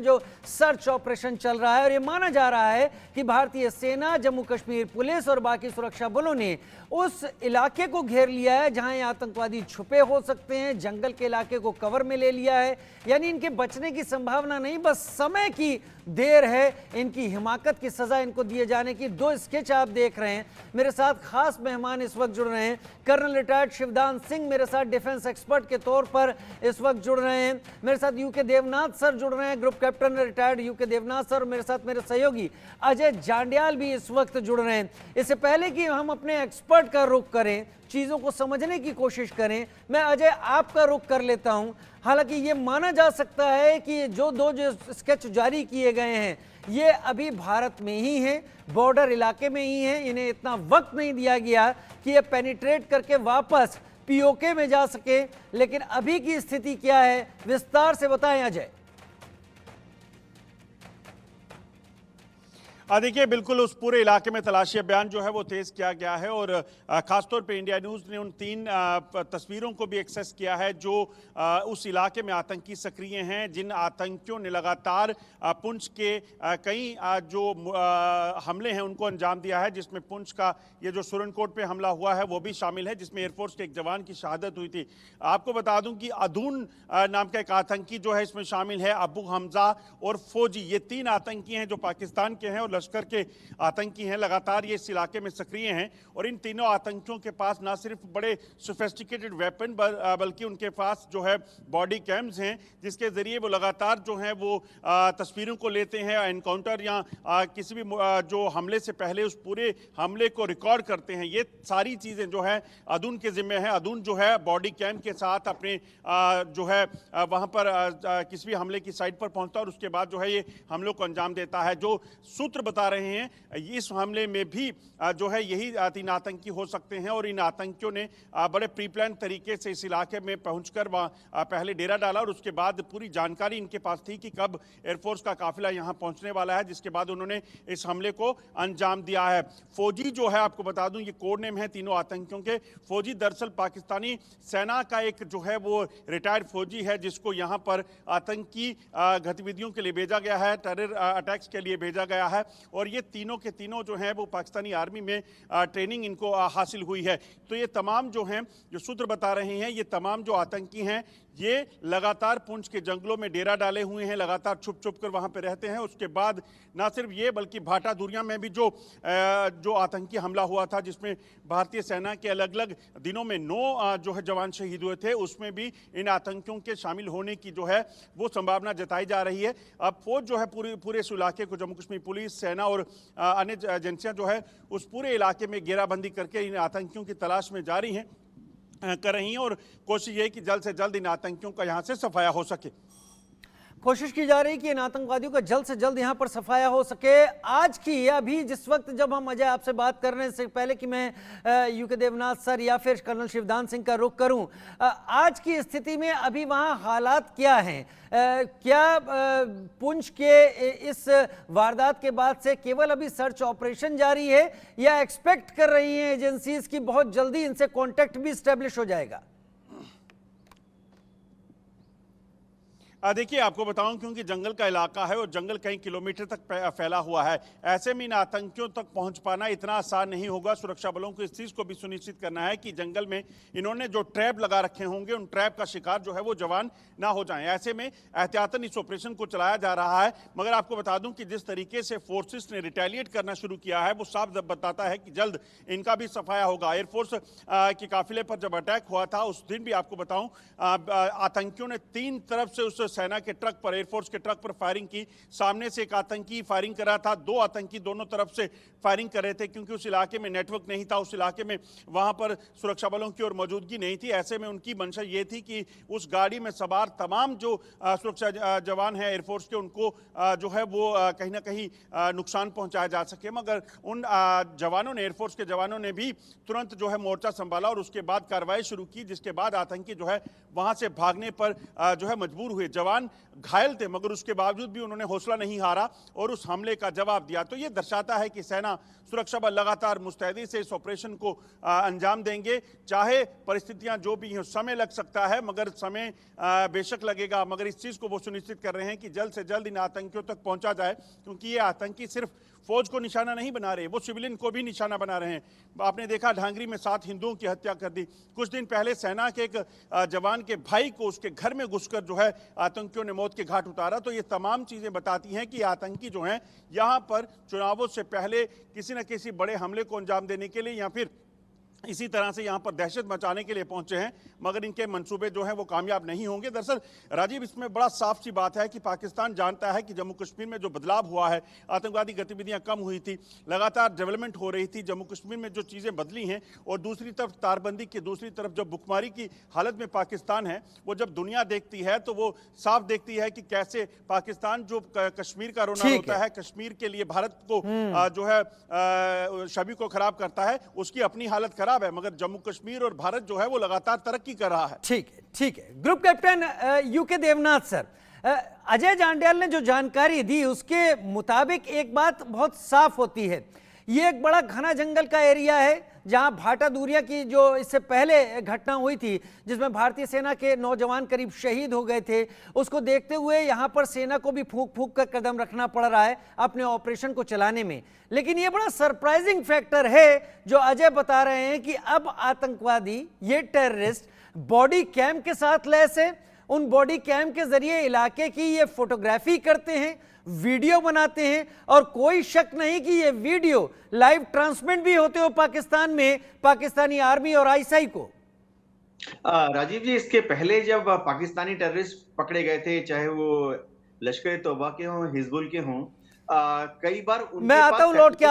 जो search operation चल रहा है और ये माना जा रहा है कि भारतीय सेना, जम्मू कश्मीर पुलिस और बाकी सुरक्षा बलों ने उस इलाके को घेर लिया है जहां ये आतंकवादी छुपे हो सकते हैं। जंगल के इलाके को कवर में ले लिया है, यानी इनके बचने की संभावना नहीं, बस समय की देर है इनकी हिमाकत की सजा इनको दिए जाने की। दो स्केच आप देख रहे हैं। मेरे साथ खास मेहमान इस वक्त जुड़ रहे हैं। कर्नल रिटायर्ड शिवदान सिंह मेरे साथ डिफेंस एक्सपर्ट के तौर पर इस वक्त जुड़ रहे हैं। मेरे साथ यूके देवनाथ सर जुड़ रहे हैं, group captain retired UK Devnath sir. मेरे साथ मेरे सहयोगी अजय जांडियाल भी इस वक्त जुड़ रहे हैं। इससे पहले कि हम अपने एक्सपर्ट का रुख करें, चीजों को समझने की कोशिश करें, मैं अजय आपका रुख कर लेता हूं। हालांकि ये माना जा सकता है कि जो स्केच जारी किए गए हैं ये अभी भारत में ही हैं, बॉर्डर इलाके में ही हैं। इन्हें इतना वक्त नहीं दिया गया कि ये पेनिट्रेट करके वापस पीओके में जा सके। लेकिन अभी की स्थिति क्या है, विस्तार से बताएं अजय। देखिए, बिल्कुल उस पूरे इलाके में तलाशी अभियान जो है वो तेज किया गया है और खासतौर पे इंडिया न्यूज़ ने उन 3 तस्वीरों को भी एक्सेस किया है जो उस इलाके में आतंकी सक्रिय हैं, जिन आतंकियों ने लगातार पुंछ के कई जो हमले हैं उनको अंजाम दिया है, जिसमें पुंछ का ये जो सुरनकोट पे हमला हुआ है वो भी शामिल है, जिसमें एयरफोर्स के एक जवान की शहादत हुई थी। आपको बता दूं कि अदून नाम का एक आतंकी जो है इसमें शामिल है, अबू हमजा और फौजी। ये 3 आतंकी हैं जो पाकिस्तान के हैं और लश्कर के आतंकी हैं। लगातार ये इस इलाके में सक्रिय हैं और इन तीनों आतंकियों के पास ना सिर्फ बड़े सोफिस्टिकेटेड वेपन बल्कि उनके पास जो है बॉडी कैम्स हैं, जिसके जरिए वो लगातार जो है वो तस्वीरों को लेते हैं, एनकाउंटर या किसी भी जो हमले से पहले उस पूरे हमले को रिकॉर्ड करते हैं। ये सारी चीज़ें जो है अदून के जिम्मे है। अदून जो है बॉडी कैम के साथ अपने जो है वहाँ पर किसी भी हमले की साइट पर पहुँचता है और उसके बाद जो है ये हमलों को अंजाम देता है। जो सूत्र बता रहे हैं इस हमले में भी जो है यही 3 आतंकी हो सकते हैं और इन आतंकियों ने बड़े प्री प्लान तरीके से इस इलाके में पहुंचकर वहां पहले डेरा डाला और उसके बाद पूरी जानकारी इनके पास थी कि कब एयरफोर्स का काफिला यहां पहुंचने वाला है, जिसके बाद उन्होंने इस हमले को अंजाम दिया है। फौजी जो है, आपको बता दूं ये कोड नेम है तीनों आतंकियों के। फौजी दरअसल पाकिस्तानी सेना का एक जो है वो रिटायर्ड फौजी है, जिसको यहाँ पर आतंकी गतिविधियों के लिए भेजा गया है, टेरर अटैक्स के लिए भेजा गया है और ये तीनों के तीनों जो हैं वो पाकिस्तानी आर्मी में ट्रेनिंग इनको हासिल हुई है। तो ये तमाम जो हैं, जो सूत्र बता रहे हैं, ये तमाम जो आतंकी हैं ये लगातार पुंछ के जंगलों में डेरा डाले हुए हैं, लगातार छुप छुप कर वहाँ पे रहते हैं। उसके बाद ना सिर्फ ये बल्कि भाटा दुरिया में भी जो आतंकी हमला हुआ था, जिसमें भारतीय सेना के अलग अलग दिनों में 9 जो है जवान शहीद हुए थे, उसमें भी इन आतंकियों के शामिल होने की जो है वो संभावना जताई जा रही है। अब फौज जो है पूरे इस इलाके को, जम्मू कश्मीर पुलिस, सेना और अन्य एजेंसियां जो है उस पूरे इलाके में घेराबंदी करके इन आतंकियों की तलाश में जारी हैं कर रही हैं और कोशिश ये है कि जल्द से जल्द इन आतंकियों का यहाँ से सफाया हो सके। कोशिश की जा रही है कि इन आतंकवादियों का जल्द से जल्द यहां पर सफाया हो सके। आज की अभी जिस वक्त जब हम अजय आपसे बात करने से पहले कि मैं यूके देवनाथ सर या फिर कर्नल शिवदान सिंह का रुख करूं, आज की स्थिति में अभी वहां हालात क्या हैं? क्या पुंछ के इस वारदात के बाद से केवल अभी सर्च ऑपरेशन जारी है या एक्सपेक्ट कर रही हैं एजेंसीज की बहुत जल्दी इनसे कॉन्टेक्ट भी स्टैब्लिश हो जाएगा? देखिए, आपको बताऊं, क्योंकि जंगल का इलाका है और जंगल कई किलोमीटर तक फैला हुआ है, ऐसे में इन आतंकियों तक पहुंच पाना इतना आसान नहीं होगा। सुरक्षा बलों को इस चीज़ को भी सुनिश्चित करना है कि जंगल में इन्होंने जो ट्रैप लगा रखे होंगे उन ट्रैप का शिकार जो है वो जवान ना हो जाएं। ऐसे में एहतियातन इस ऑपरेशन को चलाया जा रहा है। मगर आपको बता दूं कि जिस तरीके से फोर्सेस ने रिटेलिएट करना शुरू किया है वो साफ बताता है कि जल्द इनका भी सफाया होगा। एयरफोर्स के काफिले पर जब अटैक हुआ था उस दिन भी आपको बताऊं आतंकियों ने 3 तरफ से उस सेना के ट्रक पर, एयरफोर्स के ट्रक पर फायरिंग की। सामने से एक आतंकी फायरिंग कर रहा था, 2 आतंकी दोनों तरफ से फायरिंग कर रहे थे, क्योंकि उस इलाके में नेटवर्क नहीं था, उस इलाके में वहां पर सुरक्षा बलों की और मौजूदगी नहीं थी। ऐसे में उनकी मंशा ये थी कि उस गाड़ी में सवार तमाम जो सुरक्षा जवान हैं एयरफोर्स के, उनको जो है वो कहीं ना कहीं नुकसान पहुंचाया जा सके। मगर उन जवानों ने, एयरफोर्स के जवानों ने भी तुरंत जो है मोर्चा संभाला और उसके बाद कार्रवाई शुरू की, जिसके बाद आतंकी जो है वहां से भागने पर जो है मजबूर हुए। जवान घायल थे, मगर उसके बावजूद भी उन्होंने हौसला नहीं हारा और उस हमले का जवाब दिया। तो ये दर्शाता है कि सेना सुरक्षा बल लगातार मुस्तैदी से इस ऑपरेशन को अंजाम देंगे, चाहे परिस्थितियां जो भी हों। समय लग सकता है, मगर समय बेशक लगेगा, मगर इस चीज़ को वो सुनिश्चित कर रहे हैं कि जल्द से जल्द इन आतंकियों तक पहुंचा जाए, क्योंकि ये आतंकी सिर्फ फौज को निशाना नहीं बना रहे, वो सिविलियन को भी निशाना बना रहे हैं। आपने देखा ढांगरी में 7 हिंदुओं की हत्या कर दी। कुछ दिन पहले सेना के एक जवान के भाई को उसके घर में घुसकर जो है आतंकियों ने मौत के घाट उतारा। तो ये तमाम चीजें बताती हैं कि आतंकी जो हैं यहाँ पर चुनावों से पहले किसी न किसी बड़े हमले को अंजाम देने के लिए या फिर इसी तरह से यहाँ पर दहशत मचाने के लिए पहुंचे हैं, मगर इनके मंसूबे जो हैं वो कामयाब नहीं होंगे। दरअसल राजीव, इसमें बड़ा साफ सी बात है कि पाकिस्तान जानता है कि जम्मू कश्मीर में जो बदलाव हुआ है, आतंकवादी गतिविधियां कम हुई थी, लगातार डेवलपमेंट हो रही थी, जम्मू कश्मीर में जो चीज़ें बदली हैं, और दूसरी तरफ तारबंदी की दूसरी तरफ जब भुखमरी की हालत में पाकिस्तान है, वो जब दुनिया देखती है तो वो साफ देखती है कि कैसे पाकिस्तान जो कश्मीर का रोना होता है, कश्मीर के लिए भारत को जो है छवि को खराब करता है, उसकी अपनी हालत खराब है, मगर जम्मू कश्मीर और भारत जो है वो लगातार तरक्की कर रहा है। ठीक है। Group captain UK Devnath sir, Ajay Jandial ने जो जानकारी दी उसके मुताबिक एक बात बहुत साफ होती है, ये एक बड़ा घना जंगल का एरिया है जहां भाटा दूरिया की जो इससे पहले घटना हुई थी जिसमें भारतीय सेना के नौजवान करीब शहीद हो गए थे, उसको देखते हुए यहां पर सेना को भी फूंक फूंक कर कदम रखना पड़ रहा है अपने ऑपरेशन को चलाने में। लेकिन ये बड़ा सरप्राइजिंग फैक्टर है जो अजय बता रहे हैं कि अब आतंकवादी, ये टेररिस्ट बॉडी कैम के साथ लैस है, उन बॉडी कैम के जरिए इलाके की ये फोटोग्राफी करते हैं, वीडियो बनाते हैं, और कोई शक नहीं कि ये वीडियो लाइव ट्रांसमिट भी होते हो पाकिस्तान में पाकिस्तानी आर्मी और आईएसआई को। राजीव जी, इसके पहले जब पाकिस्तानी टेररिस्ट पकड़े गए थे, चाहे वो लश्कर ए तौबा के हों, हिजबुल के हों, कई बार मैं आता हूं लौट के